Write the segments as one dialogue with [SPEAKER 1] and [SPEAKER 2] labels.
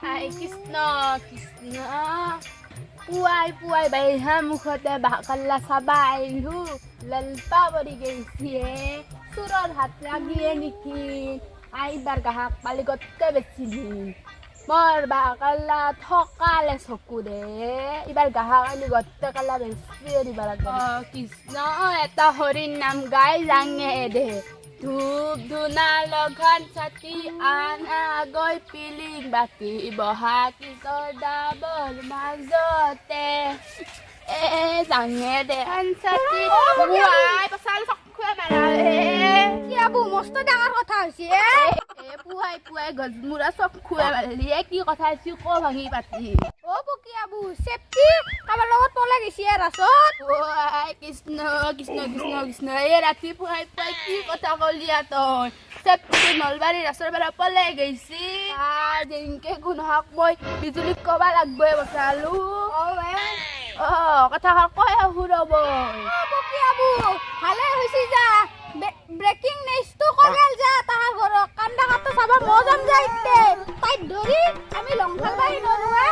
[SPEAKER 1] Ai Krishna Krishna পুৱাই বাইহা মুখতে বাকাল্লা চাবা আহিলো লালপা পৰি গৈছে চুৰৰ হাত লাগিয়ে নেকি আইবাৰ গাহাক পালি গতে বেছি দিম মোৰ বাকাল্লা থকালে চকু দে এইবাৰ গাহাক আনি গতে কালা বেছি দিবা লাগে কৃষ্ণ এটা হৰিৰ নাম গাই যাঙে দে ধূপ ধূনা লঘন চাকি আন আগৈ পিলিং বাকী বহা কিশোৰ ডাবৰ মাজতে যাঙে দে চাকি পুৱাই পচাল চকুৱে মাৰালে কি আবু মস্ত ডাঙৰ কথা হৈছে পুৱাই গজমুৰা চকুৱে মাৰিলে কি কথা হৈছে ক ভাঙি পাতি পকি আবু চেফটি কাবাৰ লগত পলাই গৈছে ৰাছত কৃষ্ণ কৃষ্ণ কৃষ্ণ কৃষ্ণ এই ৰাতি পুৱাই কি কথা কলি তই চেফটি নলবাৰী ৰাস্তাৰ পৰা পলাই গৈছি যেনকে গুণহক মই বিজুলীক কবা লাগবই বচালো কথা কয় শুৰব পকি আবু ভালে হৈছে যা ব্ৰেকিং নেক্সটো কৰিল যা তাহাৰ ঘৰত কান্দা কাটা চাবা মজাম যাইতে তাইক ধৰি আমি লংঘল বাহি নৰুৱা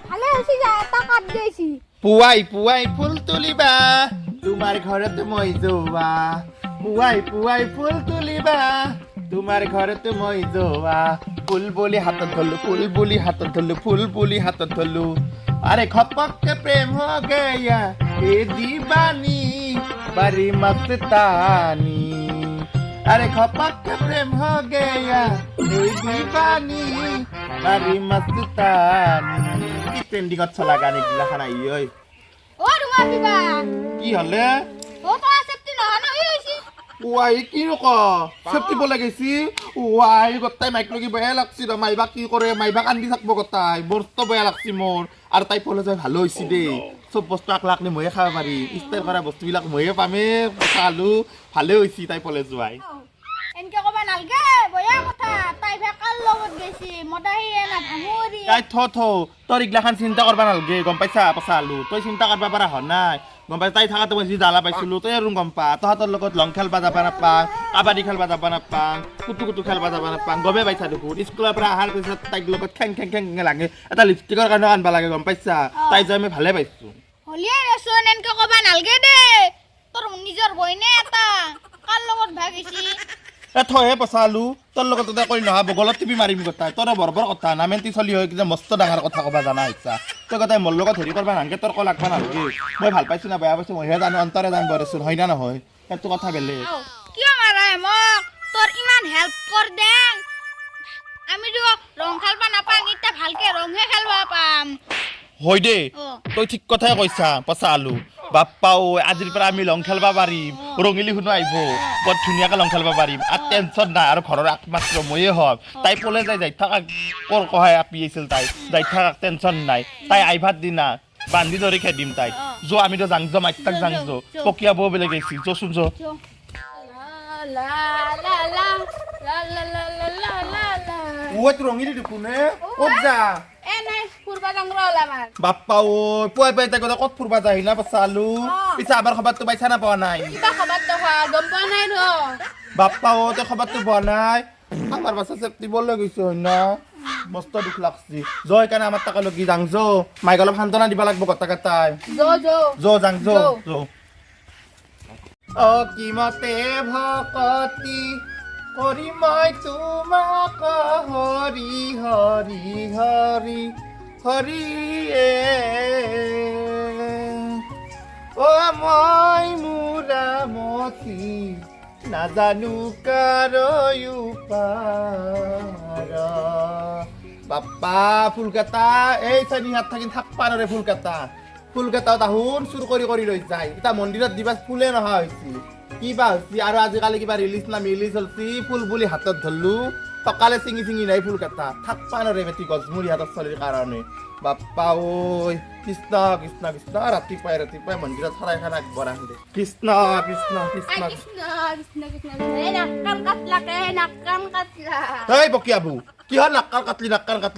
[SPEAKER 1] ভালে হৈছে যা এটা কাট গৈছি
[SPEAKER 2] পুৱাই ফুল তুলিবা তোমাৰ ঘৰত মই যোৱা পুৱাই ফুল তুলিবা তোমাৰ ঘৰত মই যোৱা ফুল বুলি হাতত ধৰলো ফুল বুলি হাতত ধৰলো আরে খপকে প্রেম হো গয়া এ দিবানি বারি মস্তানি আরে খপকে প্রেম হো গয়া এ দিবানি বারি মস্তানি কি ট্রেন্ডিংত চলা গান এগুলা খানা ইয়
[SPEAKER 1] ও ধুমা বিবা
[SPEAKER 2] কি হলে
[SPEAKER 1] ও তো সেফটি নহনা হইছি
[SPEAKER 2] ওয়াই কি রক সেফটি বলে গেছি ওয়াই গতাই মাইক লগি বেয়া লাগছি র মাইবা কি করে মাইবা কান্দি থাকবো গতাই বস্ত বেয়া লাগছি মোর আর তাই পলে যাই ভালো হইছি দে সব বস্তু আকলাকনি ময়ে খাব পারি ইস্তার করা বস্তুবিলাক ময়ে পামে চালু ভালে হইছি তাই পলে যোৱাই
[SPEAKER 1] এনকে কবা নালগে বয়া কথা তাই ভেকাল লগত গেছি মদাহি না ভাঙুরি
[SPEAKER 2] তাই থ তোর ইগলাখান চিন্তা করবা নালগে গম পাইছা পচালু তই চিন্তা করবা পারা হ নাই গম পাই তাই থাকাতে মই যি জ্বালা পাইছিলো তই আৰু গম পা তহঁতৰ লগত লং খেলবা যাবা নাপাং কাবাডী খেলবা যাবা নাপাং কুটু খেলবা যাবা নাপাং গমে পাইছা দেখোন স্কুলৰ পৰা অহাৰ পিছত তাইক লগত খেং লাগে এটা লিপষ্টিকৰ কাৰণে আনবা লাগে গম পাইছা তাই যাই মই ভালে পাইছো
[SPEAKER 1] হলিয়া ৰেচন এনকে কবা নালগে দে তোৰ নিজৰ বইনে এটা কাৰ লগত ভাগিছি
[SPEAKER 2] থহে পচালু তোৰ লগত এটা কৰি নহব গলত টিপি মাৰিম গতাই তোৰ বৰবৰ কথা নামেন্তি চলি হৈ যে মস্ত ডাঙৰ কথা কবা জানা ইচ্ছা তই গতাই মোৰ লগত হেৰি কৰবা নালগে তোৰ কল লাগবা নালগে মই ভাল পাইছো না বেয়া পাইছো মইহে জানো অন্তৰে জান বৰচোন হয় না নহয় সেইটো কথা বেলেগ
[SPEAKER 1] কিয় মাৰাই মোক তোৰ ইমান হেল্প কৰ দে আমি ৰং খেলবা নাপাং ইটা ভালকে ৰংহে খেলবা পাম
[SPEAKER 2] হয় দে তই ঠিক কথাই কৈছা পচালু বাপ্পাও আজিৰ পৰা আমি লং খেলবা পাৰিম ৰঙিলি শুনো আহিব বৰ ধুনীয়াকৈ লং খেলবা পাৰিম আৰু টেনশ্যন নাই আৰু ঘৰৰ একমাত্ৰ ময়ে হওক তাই পলে যাই থাকা কৰ কহাই আপি আছিল তাই যাই থাকা টেনশ্যন নাই তাই আইভাত দিনা বান্ধি ধৰি খেদিম তাই যো আমি তো যাং মাইতাক যাং যো পকিয়া বৌ বেলেগ গৈছি যচোন যো ওত ৰঙিলি দেখোনে ক'ত যা বাপ্পা ও পুৱাই পাই তাই ক'ত ফুৰবা যাই না পচালু পিছে আমাৰ খবৰটো পাইছা না পোৱা নাই বাপ্পা ও তই খবৰটো পোৱা নাই আমাৰ বাচ্চা চেফটি বললৈ গৈছে হয় না মস্ত দুখ লাগছি জয় কাৰণে আমাৰ টাকা লগি যাং যো মাইক অলপ সান্তনা দিবা লাগব কথা কথাই যো যাং যো অ কিমতে ভকতি কৰি মই তোমাক হৰি হৰি হৰি হৰিয়ে অ মই মুৰামতি নাজানো কাৰয়ো পাৰ বাপ্পা ফুলকাটা এই চাৰি হাত থাকি থাকপা নৰে ফুলকাটাও তাহোন চুৰ কৰি লৈ যায় এতিয়া মন্দিৰত দিবা ফুলে নহা হৈছি কিবা হৈছি আৰু আজিকালি কিবা ৰিলিজ না মিলিজ হলছি ফুল বুলি হাতত ধৰলো সকালে চিঙি নাই ফুলকাটা থাকপা নৰে বেটি গজমুৰি হাতত চলিৰ কাৰণে বাপ্পা ঐ কৃষ্ণ কৃষ্ণ কৃষ্ণ ৰাতিপুৱাই মন্দিৰত সৰাই খানা আগবঢ়া দে কৃষ্ণ কৃষ্ণ কৃষ্ণ এই বকিয়াবু কিহৰ নাক্কাল কাটলি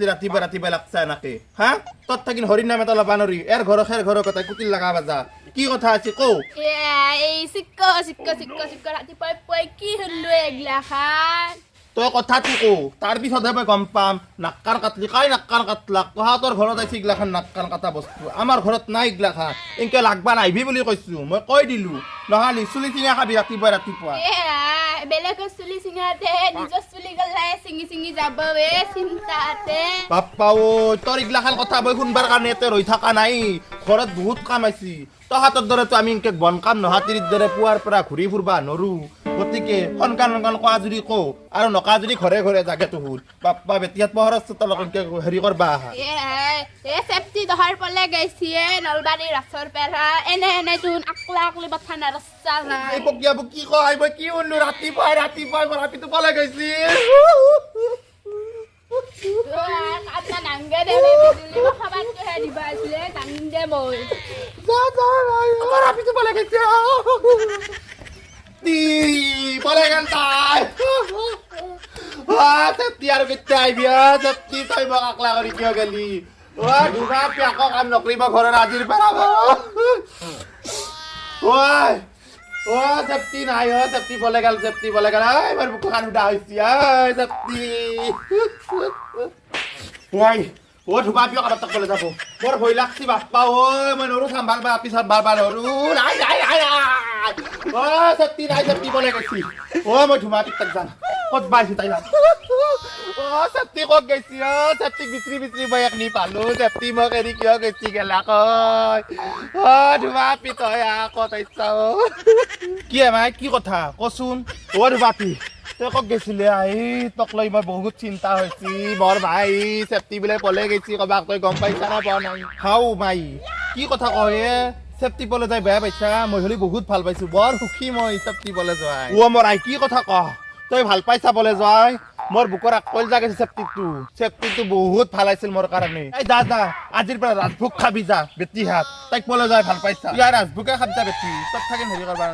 [SPEAKER 2] ৰাতিপুৱাই লাগছা এনেকে হা তত থাকিন হৰিৰ নাম এটা ল'বা নৰি এৰ ঘৰৰ কথাই কুটিল লগা বাজা কি কথা আছে কৌ
[SPEAKER 1] এই চিক্ক ৰাতিপুৱাই পুৱাই কি হলো এগিলা খান
[SPEAKER 2] তই কথাটো কো তাৰপিছতহে মই গম পাম নাক্কাৰ কাটলি কাই নাক্কাৰ কাটলাক তহঁতৰ ঘৰত আছে এইগিলাখান নাক্কাৰ কাটা বস্তু আমাৰ ঘৰত নাই এইগিলাখান এনেকে লাগবা নাহিবি বুলি কৈছোঁ মই কৈ দিলোঁ নহ'লে চুলি চিঙা খাবি ৰাতিপুৱা
[SPEAKER 1] বেলেগৰ চুলি চিঙাতে নিজৰ চুলি গলাই চিঙি যাব চিন্তাতে
[SPEAKER 2] বাপ্পা ঐ তোৰ এইগিলাখান কথা মই শুনবাৰ কাৰণে ইয়াতে ৰৈ থকা নাই ঘৰত বহুত কাম আছি তহঁতৰ দৰেতো আমি এনেকে বন কাম নহাতিৰ দৰে পুৱাৰ পৰা ঘূৰি ফুৰবা নৰোঁ গতিকে সোনকাল কোৱা যদি কওঁ আৰু নকা যদি ঘৰে ঘৰে জাগে তোৰ বাপ্পা বেটিয়াত পহৰচ তলকে হেৰি কৰবা আহা
[SPEAKER 1] চেফটি দহাৰ পলে গৈছে নলবাৰী ৰাসৰ পেৰা এনে তোন আকলি বথা নাৰস্তা নাই
[SPEAKER 2] এই পকিয়া কি কয় মই কি শুনলো ৰাতিপুৱাই মোৰ হাপিটো পলাই গৈছি
[SPEAKER 1] কাটা নাংগে দেবে বিজুলি খাবাৰটো হে দিবা আছিলে নাংগে মই
[SPEAKER 2] মোৰ হাপিটো পলাই গৈছে পলাই গেল তাই চেফটি আৰু কেতিয়া আহিবি চেফটি তই মোক আকলা কৰি কিয় গেলি ধুমা পিয়াক কাম নকৰিব ঘৰৰ আজিৰ পৰা চেফটি নাই চেফটি পলাই গেল এবাৰ বুকু খান উদা হৈছে চেফটি ধুমা পিয় কাবাৰ তাক পলাই যাব মোৰ ভয় লাগছি বাপ্পা মই নৰো চাম্ভালবা পিছত বাৰবাৰ নৰো নাই চেফটি নাই চেফটি পলাই গৈছি মই ধুমা পিক তাক যাম ক'ত পাইছো তাই না চেফটি ক'ত গৈছি চেফটি বিচৰি মই এক নি পালো চেফটি মোক এৰি কিয় গৈছি গেলা কয় ধুমা পি তই ক'ত আহিছা কি মাই কি কথা কচোন ধুমা পি তই ক'ত গৈছিলে তোক লৈ মই বহুত চিন্তা হৈছি মোৰ ভাই চেফটি বোলে পলাই গৈছি কবাক তই গম পাইছা না পোৱা নাই হাও মাই কি কথা কয় চেফটি পলে যাই বেয়া পাইছা মই হলি বহুত ভাল পাইছো বৰ সুখী মই চেফটি পলে যাই মোৰ আই কি কথা ক তই ভাল পাইছা বলে যাই মোৰ বুকৰ আকল জাগে চেফটিটো বহুত ভাল আছিল মোৰ কাৰণে এই যা আজিৰ পৰা ৰাজভোগ খাবি যা বেটি হাত তাইক পলে যাই ভাল পাইছা ইয়াৰ ৰাজভোগে খাবি যা বেটি তত থাকে হেৰি কৰবা